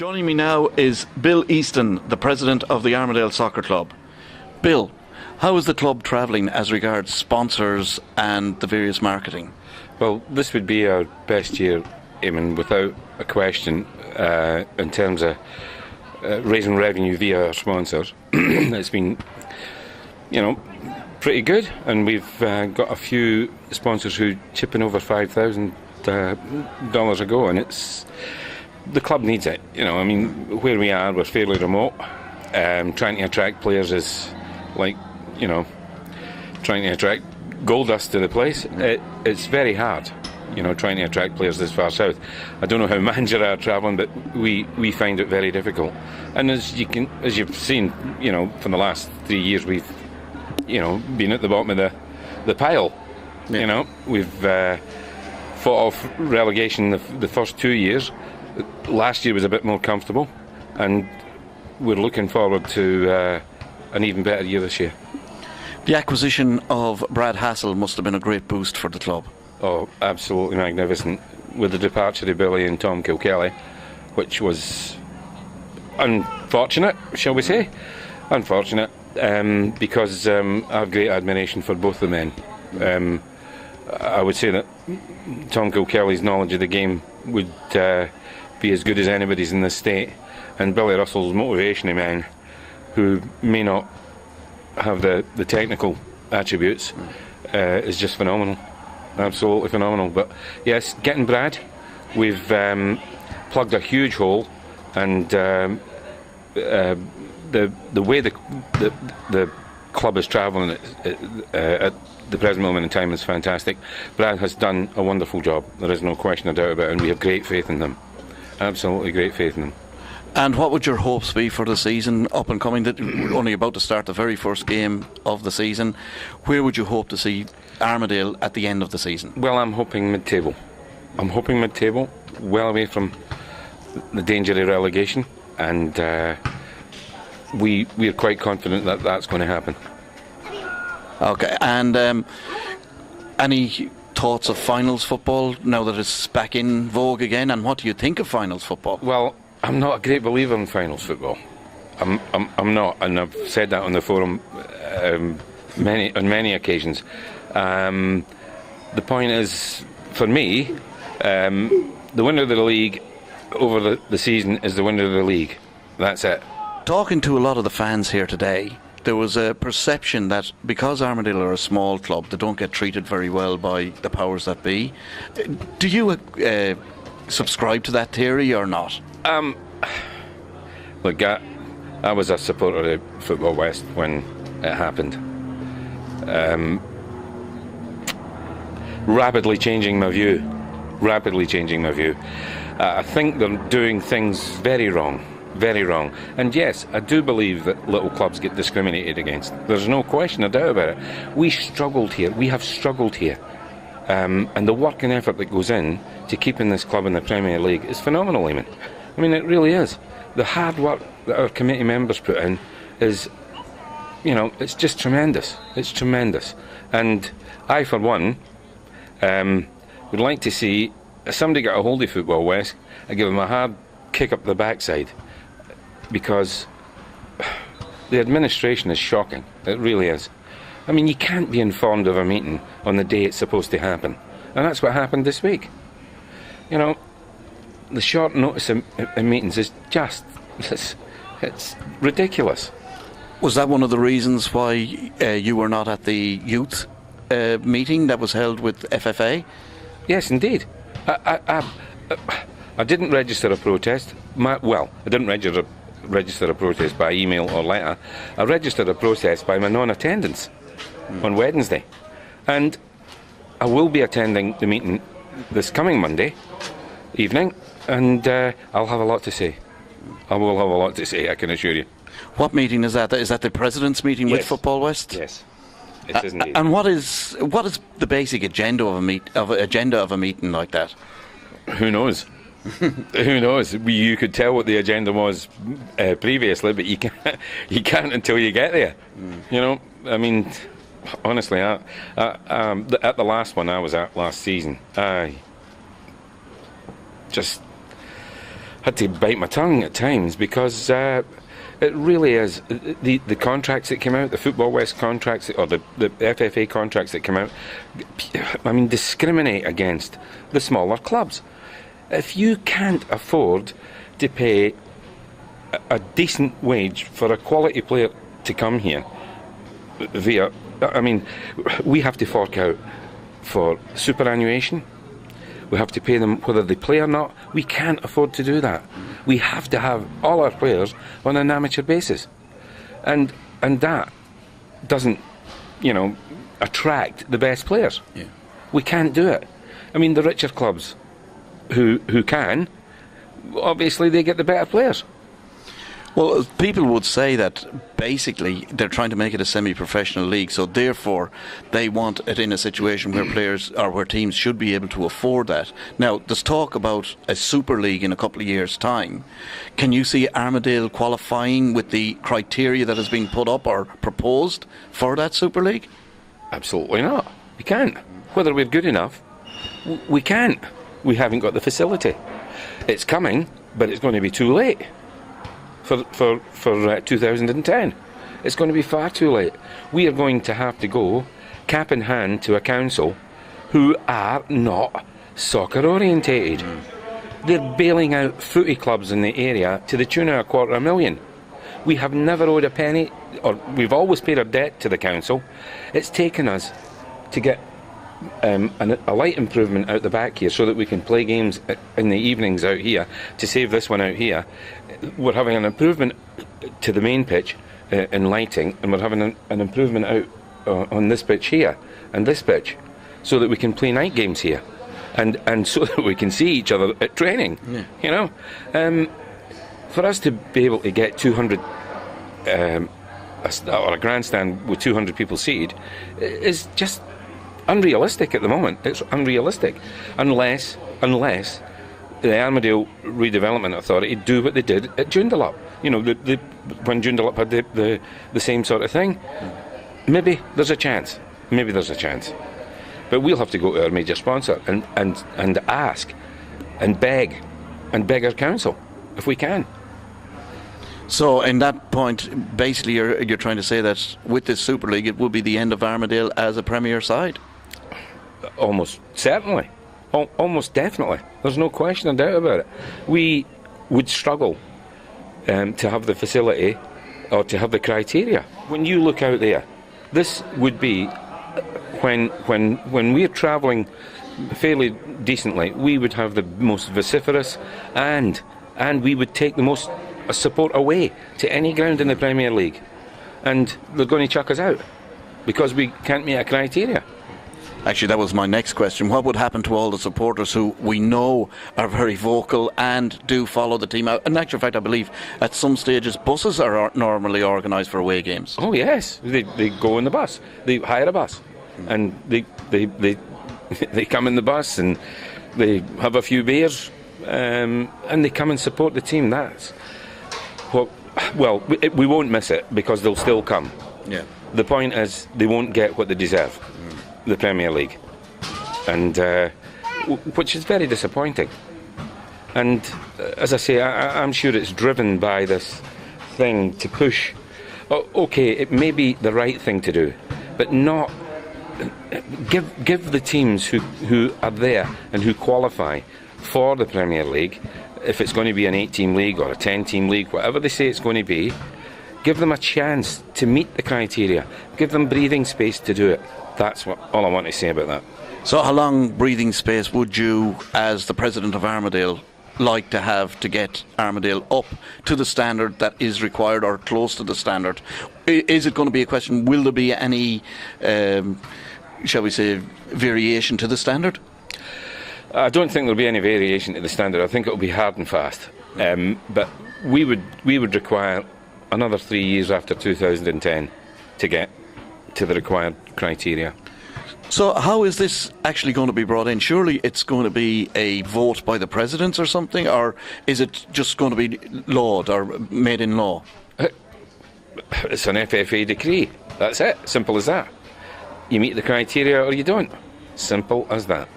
Joining me now is Bill Easton, the president of the Armadale Soccer Club. Bill, how is the club travelling as regards sponsors and the various marketing? Well, this would be our best year, Eamon, without a question, in terms of raising revenue via our sponsors. It's been, pretty good, and we've got a few sponsors who chip in over $5,000 a go, and the club needs it. Where we are, we're fairly remote. Trying to attract players is like, trying to attract gold dust to the place. It's very hard, trying to attract players this far south. I don't know how managers are travelling, but we find it very difficult. And as you've seen, from the last 3 years, we've, been at the bottom of the pile. Yeah. We've fought off relegation the first 2 years. Last year was a bit more comfortable, and we're looking forward to an even better year this year. The acquisition of Brad Hassel must have been a great boost for the club. Oh, absolutely magnificent. With the departure of Billy and Tom Kilkelly, which was unfortunate, shall we say? Unfortunate, because I have great admiration for both the men. I would say that Tom Kilkelly's knowledge of the game would be as good as anybody's in this state, and Billy Russell's motivation of men who may not have the technical attributes is just phenomenal, absolutely phenomenal. But yes, getting Brad, we've plugged a huge hole, and the way the club is travelling at the present moment in time is fantastic. Brad has done a wonderful job, there is no question or doubt about it, and we have great faith in him, absolutely great faith in him. And what would your hopes be for the season up and coming? That we're only about to start the very first game of the season. Where would you hope to see Armadale at the end of the season? Well, I'm hoping mid-table. Well away from the danger of relegation, and we're quite confident that that's going to happen. Okay, and any thoughts of finals football now that it's back in vogue again? And what do you think of finals football? Well, I'm not a great believer in finals football. I'm not, and I've said that on the forum on many occasions. The point is, for me, the winner of the league over the season is the winner of the league. That's it. Talking to a lot of the fans here today, there was a perception that because Armadale are a small club, they don't get treated very well by the powers that be. Do you subscribe to that theory or not? Look, I was a supporter of Football West when it happened. Rapidly changing my view. I think they're doing things very wrong. And yes, I do believe that little clubs get discriminated against. There's no question or doubt about it. We have struggled here. And the work and effort that goes in to keeping this club in the Premier League is phenomenal, Eamon. I mean, it really is. The hard work that our committee members put in is, it's just tremendous. It's tremendous. And I, for one, would like to see, if somebody got a hold of Football West, I'd give them a hard kick up the backside, because the administration is shocking. It really is. I mean, you can't be informed of a meeting on the day it's supposed to happen. And that's what happened this week. The short notice in meetings is just, it's ridiculous. Was that one of the reasons why you were not at the youth meeting that was held with FFA? Yes, indeed. I didn't register a protest. I didn't register a protest by email or letter. I registered a protest by my non-attendance on Wednesday. And I will be attending the meeting this coming Monday evening, and I'll have a lot to say. I will have a lot to say, I can assure you. What meeting is that? Is that the President's meeting with Football West? Yes, it is indeed. And what is the basic agenda of a meeting like that? Who knows? Who knows? You could tell what the agenda was previously, but you can't until you get there. I mean, honestly, at the last one I was at last season, had to bite my tongue at times because it really is the contracts that came out, the Football West contracts or the FFA contracts that came out, I mean, discriminate against the smaller clubs. If you can't afford to pay a decent wage for a quality player to come here I mean, we have to fork out for superannuation. We have to pay them whether they play or not. We can't afford to do that. We have to have all our players on an amateur basis. And that doesn't, attract the best players. Yeah. We can't do it. I mean, the richer clubs who can, obviously they get the better players. Well, people would say that basically they're trying to make it a semi-professional league, so therefore they want it in a situation where players or where teams should be able to afford that. Now, there's talk about a Super League in a couple of years' time. Can you see Armadale qualifying with the criteria that has been put up or proposed for that Super League? Absolutely not. We can't. Whether we're good enough, we can't. We haven't got the facility. It's coming, but it's going to be too late. For 2010. It's going to be far too late. We are going to have to go cap in hand to a council who are not soccer orientated. They're bailing out footy clubs in the area to the tune of $250,000. We have never owed a penny, or we've always paid our debt to the council. It's taken us to get a light improvement out the back here so that we can play games in the evenings out here to save this one out here. We're having an improvement to the main pitch in lighting, and we're having an improvement out on this pitch here and this pitch so that we can play night games here and so that we can see each other at training. Yeah. For us to be able to get 200 or a grandstand with 200 people seated is just unrealistic at the moment. It's unrealistic unless the Armadale Redevelopment Authority do what they did at Joondalup. When Joondalup had the same sort of thing. Maybe there's a chance. But we'll have to go to our major sponsor and ask and beg our council if we can. So, in that point, basically, you're trying to say that with this Super League, it will be the end of Armadale as a Premier side? Almost certainly. Almost definitely. There's no question or doubt about it. We would struggle to have the facility or to have the criteria. When you look out there, this would be when we're travelling fairly decently, we would have the most vociferous and we would take the most support away to any ground in the Premier League. And they're going to chuck us out because we can't meet a criteria. Actually, that was my next question. What would happen to all the supporters who we know are very vocal and do follow the team out? In actual fact, I believe at some stages buses are normally organised for away games. Oh yes, they go in the bus. They hire a bus, and they come in the bus and they have a few beers, and they come and support the team. That's we won't miss it because they'll still come. Yeah. The point is they won't get what they deserve. The Premier League, and which is very disappointing. And as I say, I'm sure it's driven by this thing to push. Okay, it may be the right thing to do, but not give the teams who are there and who qualify for the Premier League, if it's going to be an 8-team league or a 10-team league, whatever they say it's going to be, give them a chance to meet the criteria. Give them breathing space to do it. That's all I want to say about that. So how long breathing space would you, as the president of Armadale, like to have to get Armadale up to the standard that is required or close to the standard? Is it going to be a question, will there be any, shall we say, variation to the standard? I don't think there'll be any variation to the standard. I think it'll be hard and fast. But we would require another 3 years after 2010 to get to the required criteria. So how is this actually going to be brought in? Surely it's going to be a vote by the presidents or something, or is it just going to be lawed or made in law? It's an FFA decree. That's it. Simple as that. You meet the criteria or you don't. Simple as that.